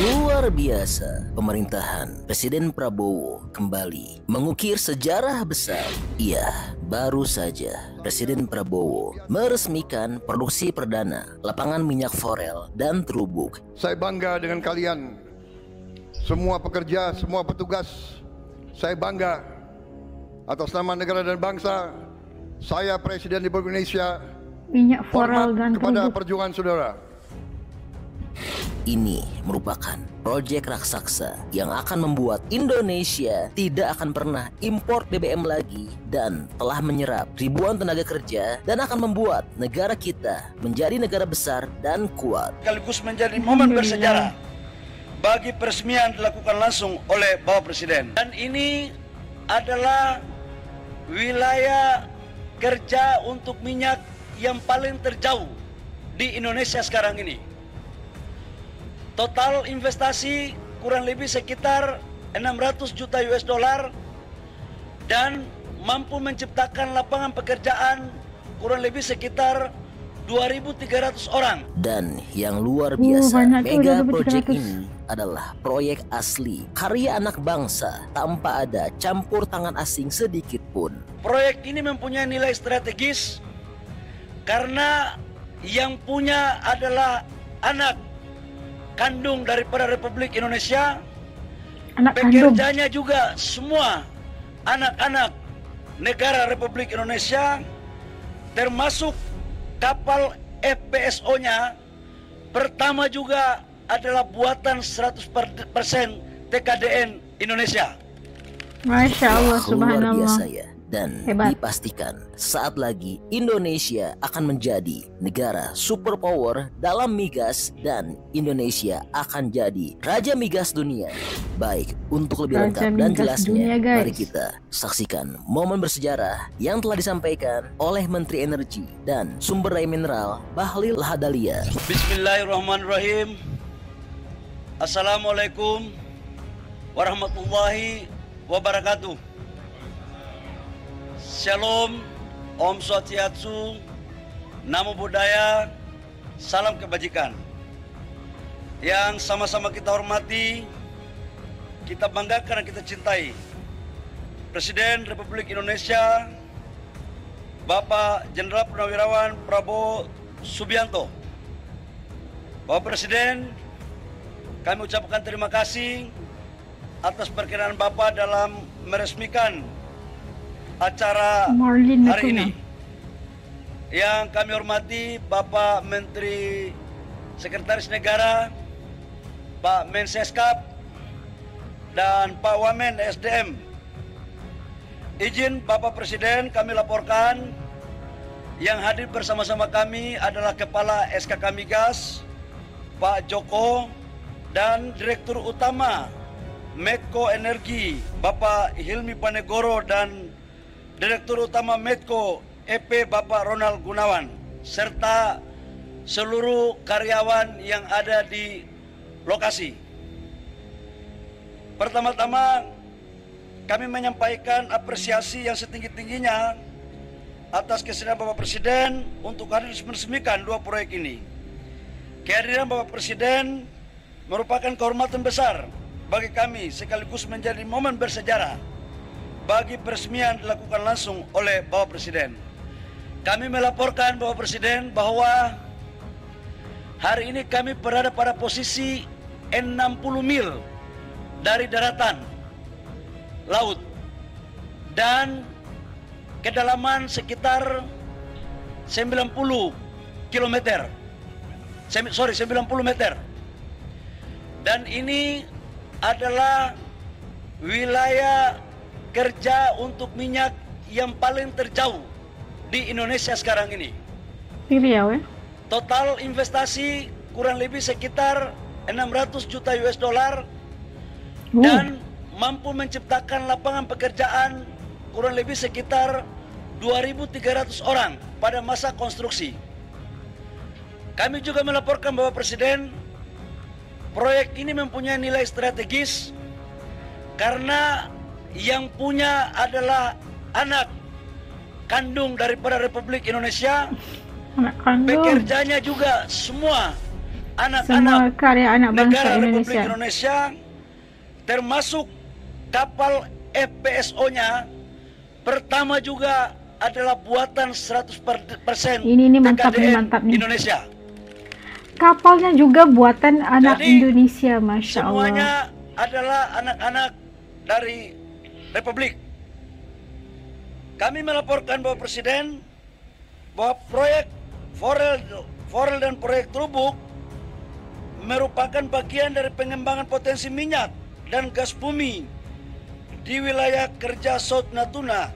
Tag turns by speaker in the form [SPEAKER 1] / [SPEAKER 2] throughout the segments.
[SPEAKER 1] Luar biasa, pemerintahan Presiden Prabowo kembali mengukir sejarah besar. Iya, baru saja Presiden Prabowo meresmikan produksi perdana lapangan minyak Forel dan Trubuk.
[SPEAKER 2] Saya bangga dengan kalian, semua pekerja, semua petugas. Saya bangga atas nama negara dan bangsa. Saya Presiden Republik Indonesia
[SPEAKER 3] minyak Forel dan
[SPEAKER 2] kepada
[SPEAKER 3] Trubuk.
[SPEAKER 2] perjuangan saudara.
[SPEAKER 1] Ini merupakan proyek raksasa yang akan membuat Indonesia tidak akan pernah impor BBM lagi dan telah menyerap ribuan tenaga kerja dan akan membuat negara kita menjadi negara besar dan kuat.
[SPEAKER 4] Sekaligus menjadi momen bersejarah bagi peresmian dilakukan langsung oleh Bapak Presiden. Dan ini adalah wilayah kerja untuk minyak yang paling terjauh di Indonesia sekarang ini. Total investasi kurang lebih sekitar 600 juta US dollar dan mampu menciptakan lapangan pekerjaan kurang lebih sekitar 2.300 orang.
[SPEAKER 1] Dan yang luar biasa, mega project
[SPEAKER 3] 2.300.
[SPEAKER 1] ini adalah proyek asli karya anak bangsa tanpa ada campur tangan asing sedikit pun.
[SPEAKER 4] Proyek ini mempunyai nilai strategis karena yang punya adalah anak kandung daripada Republik Indonesia.
[SPEAKER 3] Anak kandung.
[SPEAKER 4] Pekerjanya juga semua anak-anak negara Republik Indonesia, termasuk kapal FPSO-nya pertama juga adalah buatan 100% TKDN Indonesia.
[SPEAKER 3] Masya Allah,
[SPEAKER 1] Luar
[SPEAKER 3] subhanallah.
[SPEAKER 1] biasa ya. Dan
[SPEAKER 3] Hebat.
[SPEAKER 1] dipastikan saat lagi Indonesia akan menjadi negara superpower dalam migas dan Indonesia akan jadi raja migas dunia. Baik, untuk lebih
[SPEAKER 3] Raja
[SPEAKER 1] lengkap dan
[SPEAKER 3] migas
[SPEAKER 1] jelasnya,
[SPEAKER 3] dunia, guys.
[SPEAKER 1] mari kita saksikan momen bersejarah yang telah disampaikan oleh Menteri Energi dan Sumber Daya Mineral Bahlil Lahadalia.
[SPEAKER 4] Bismillahirrahmanirrahim. Assalamualaikum warahmatullahi wabarakatuh. Shalom, Om Swastiastu, Namo Buddhaya, salam kebajikan. Yang sama-sama kita hormati, kita banggakan dan kita cintai Presiden Republik Indonesia Bapak Jenderal Purnawirawan Prabowo Subianto. Bapak Presiden, kami ucapkan terima kasih atas perkenan Bapak dalam meresmikan acara
[SPEAKER 3] Marlin
[SPEAKER 4] hari
[SPEAKER 3] Natuna.
[SPEAKER 4] ini. Yang kami hormati Bapak Menteri Sekretaris Negara, Pak Menseskap, dan Pak Wamen SDM. Izin Bapak Presiden kami laporkan yang hadir bersama-sama kami adalah Kepala SKK Migas, Pak Joko, dan Direktur Utama Medco Energi, Bapak Hilmi Panegoro, dan Direktur Utama Medco EP Bapak Ronald Gunawan, serta seluruh karyawan yang ada di lokasi. Pertama-tama kami menyampaikan apresiasi yang setinggi-tingginya atas kesediaan Bapak Presiden untuk hadir meresmikan dua proyek ini. Kehadiran Bapak Presiden merupakan kehormatan besar bagi kami sekaligus menjadi momen bersejarah bagi peresmian dilakukan langsung oleh Bapak Presiden. Kami melaporkan Bapak Presiden bahwa hari ini kami berada pada posisi 60 mil dari daratan laut dan kedalaman sekitar 90 km. 90 meter. Dan ini adalah wilayah kerja untuk minyak yang paling terjauh di Indonesia sekarang ini.
[SPEAKER 3] Di Riau ya?
[SPEAKER 4] Total investasi kurang lebih sekitar 600 juta US dollar dan mampu menciptakan lapangan pekerjaan kurang lebih sekitar 2.300 orang pada masa konstruksi. Kami juga melaporkan Bapak Presiden, proyek ini mempunyai nilai strategis karena yang punya adalah anak kandung daripada Republik Indonesia.
[SPEAKER 3] Anak kandung.
[SPEAKER 4] Pekerjanya juga semua
[SPEAKER 3] Semua
[SPEAKER 4] anak-anak
[SPEAKER 3] karya anak bangsa
[SPEAKER 4] negara Republik
[SPEAKER 3] Indonesia.
[SPEAKER 4] Indonesia, termasuk kapal FPSO-nya, pertama juga adalah buatan 100%
[SPEAKER 3] Ini mantap nih,
[SPEAKER 4] TKDN
[SPEAKER 3] mantap nih.
[SPEAKER 4] Indonesia.
[SPEAKER 3] Kapalnya juga buatan anak
[SPEAKER 4] Jadi,
[SPEAKER 3] Indonesia, Masya
[SPEAKER 4] Semuanya
[SPEAKER 3] Allah.
[SPEAKER 4] adalah anak-anak dari Republik. Kami melaporkan Bapak Presiden bahwa proyek Forel dan proyek Trubuk merupakan bagian dari pengembangan potensi minyak dan gas bumi di wilayah kerja South Natuna,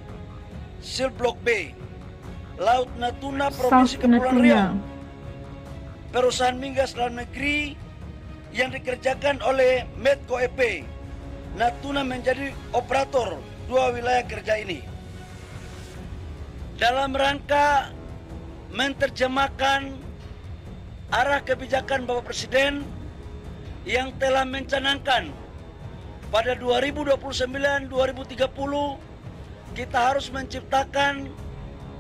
[SPEAKER 4] Seal Block B, Laut Natuna, Provinsi
[SPEAKER 3] South
[SPEAKER 4] Kepulauan Riau.
[SPEAKER 3] Natuna.
[SPEAKER 4] Perusahaan migas dalam negeri yang dikerjakan oleh Medco EP. Natuna menjadi operator dua wilayah kerja ini. Dalam rangka menerjemahkan arah kebijakan Bapak Presiden yang telah mencanangkan pada 2029-2030 kita harus menciptakan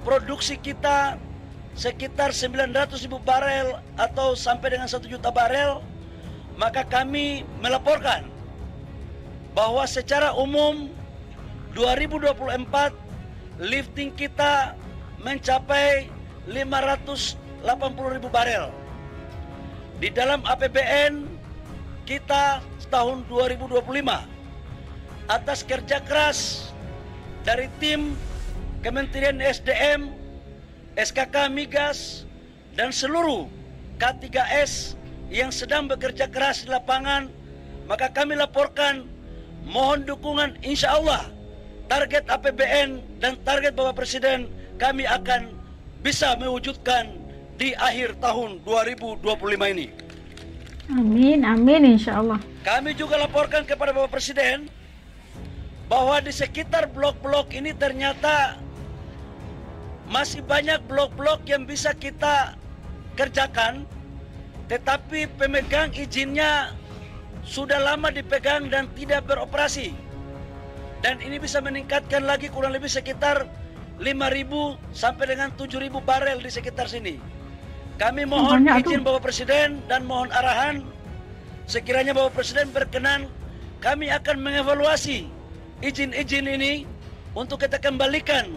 [SPEAKER 4] produksi kita sekitar 900.000 barel atau sampai dengan 1 juta barel, maka kami melaporkan bahwa secara umum 2024 lifting kita mencapai 580.000 barel. Di dalam APBN kita tahun 2025 atas kerja keras dari tim Kementerian SDM, SKK Migas, dan seluruh K3S yang sedang bekerja keras di lapangan, maka kami laporkan mohon dukungan, insya Allah target APBN dan target Bapak Presiden kami akan bisa mewujudkan di akhir tahun 2025 ini.
[SPEAKER 3] Amin, amin, insya Allah.
[SPEAKER 4] Kami juga laporkan kepada Bapak Presiden bahwa di sekitar blok-blok ini ternyata masih banyak blok-blok yang bisa kita kerjakan, tetapi pemegang izinnya sudah lama dipegang dan tidak beroperasi. Dan ini bisa meningkatkan lagi kurang lebih sekitar 5.000 sampai dengan 7.000 barel di sekitar sini. Kami mohon izin Bapak Presiden dan mohon arahan, sekiranya Bapak Presiden berkenan, kami akan mengevaluasi izin-izin ini untuk kita kembalikan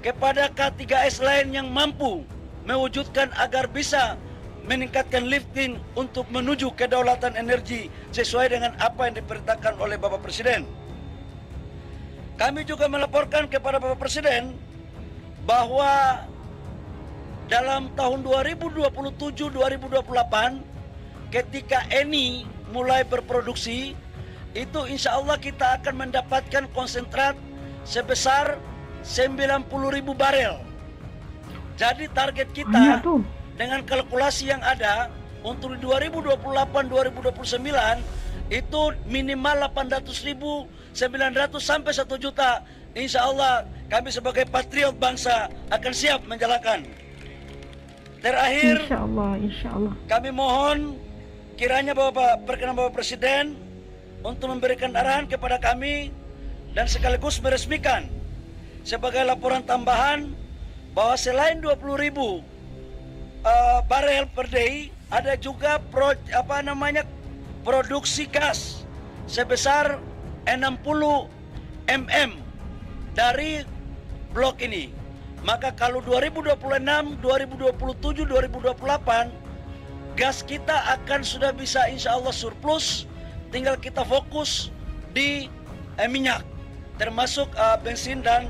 [SPEAKER 4] kepada K3S lain yang mampu mewujudkan agar bisa meningkatkan lifting untuk menuju kedaulatan energi sesuai dengan apa yang diperintahkan oleh Bapak Presiden. Kami juga melaporkan kepada Bapak Presiden bahwa dalam tahun 2027-2028 ketika Eni mulai berproduksi, itu insya Allah kita akan mendapatkan konsentrat sebesar 90.000 barel. Jadi target kita dengan kalkulasi yang ada untuk 2028-2029 itu minimal 800.000, 900 sampai 1 juta. Insya Allah kami sebagai patriot bangsa akan siap menjalankan. Terakhir,
[SPEAKER 3] insya Allah.
[SPEAKER 4] Kami mohon kiranya berkenan Bapak Presiden untuk memberikan arahan kepada kami dan sekaligus meresmikan sebagai laporan tambahan bahwa selain 20.000 barel per day, ada juga produksi gas sebesar 60 mm dari blok ini. Maka kalau 2026, 2027, 2028 gas kita akan sudah bisa insya Allah surplus, tinggal kita fokus di minyak, termasuk bensin dan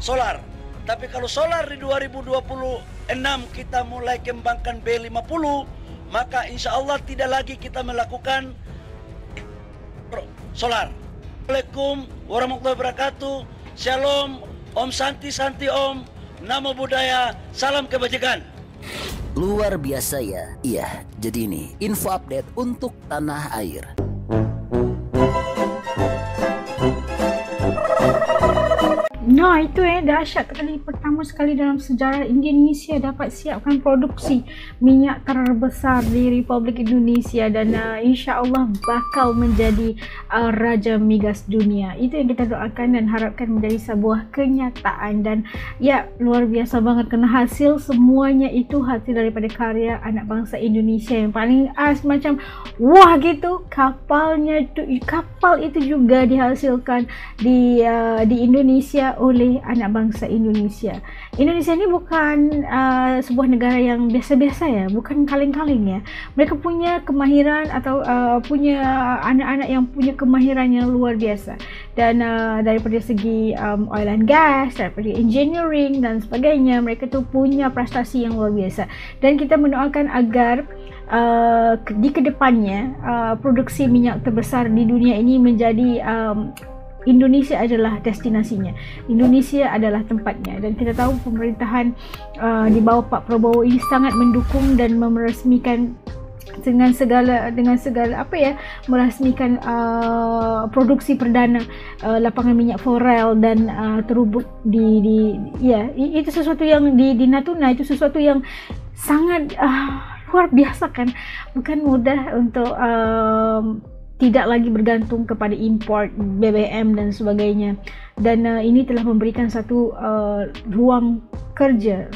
[SPEAKER 4] solar. Tapi kalau solar di 2026 kita mulai kembangkan B50, maka insya Allah tidak lagi kita melakukan solar. Assalamualaikum warahmatullahi wabarakatuh. Shalom, Om Santi Santi Om, Namo Buddhaya, salam kebajikan.
[SPEAKER 1] Luar biasa ya. Iya, jadi ini info update untuk tanah air.
[SPEAKER 3] Nah itu dahsyat, kali pertama sekali dalam sejarah Indonesia dapat siapkan produksi minyak terbesar di Republik Indonesia, dan insya-Allah bakal menjadi raja migas dunia. Itu yang kita doakan dan harapkan menjadi sebuah kenyataan. Dan ya, luar biasa banget kerana hasil semuanya itu hasil daripada karya anak bangsa Indonesia yang paling macam wah gitu. Kapal itu juga dihasilkan di Indonesia oleh anak bangsa Indonesia. Indonesia ini bukan sebuah negara yang biasa-biasa ya, bukan kaleng-kaleng ya. Mereka punya kemahiran atau punya anak-anak yang punya kemahiran yang luar biasa. Dan daripada segi oil and gas, daripada engineering dan sebagainya, mereka tu punya prestasi yang luar biasa. Dan kita mendoakan agar di kedepannya produksi minyak terbesar di dunia ini menjadi Indonesia adalah destinasinya, Indonesia adalah tempatnya. Dan kita tahu pemerintahan di bawah Pak Prabowo ini sangat mendukung dan meresmikan dengan segala apa ya, meresmikan produksi perdana lapangan minyak Forel dan Terubuk di ya, itu sesuatu yang di Natuna, itu sesuatu yang sangat luar biasa kan. Bukan mudah untuk tidak lagi bergantung kepada import BBM dan sebagainya. Dan ini telah memberikan satu ruang kerja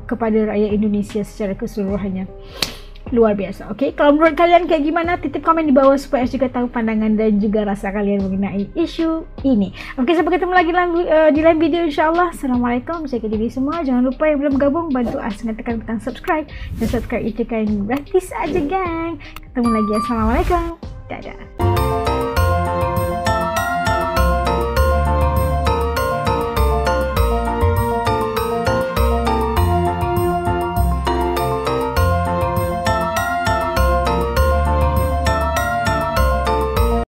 [SPEAKER 3] kepada rakyat Indonesia secara keseluruhannya. Luar biasa. Okey, kalau menurut kalian kayak gimana, titip komen di bawah supaya saya juga tahu pandangan dan juga rasa kalian mengenai isu ini. Okey, sampai ketemu lagi di lain video insya-Allah. Assalamualaikum, saya KDB semua. Jangan lupa yang belum gabung bantu dengan tekan butang subscribe. Dan subscribe itu kan gratis aja, gang. Ketemu lagi. Assalamualaikum. Dadah.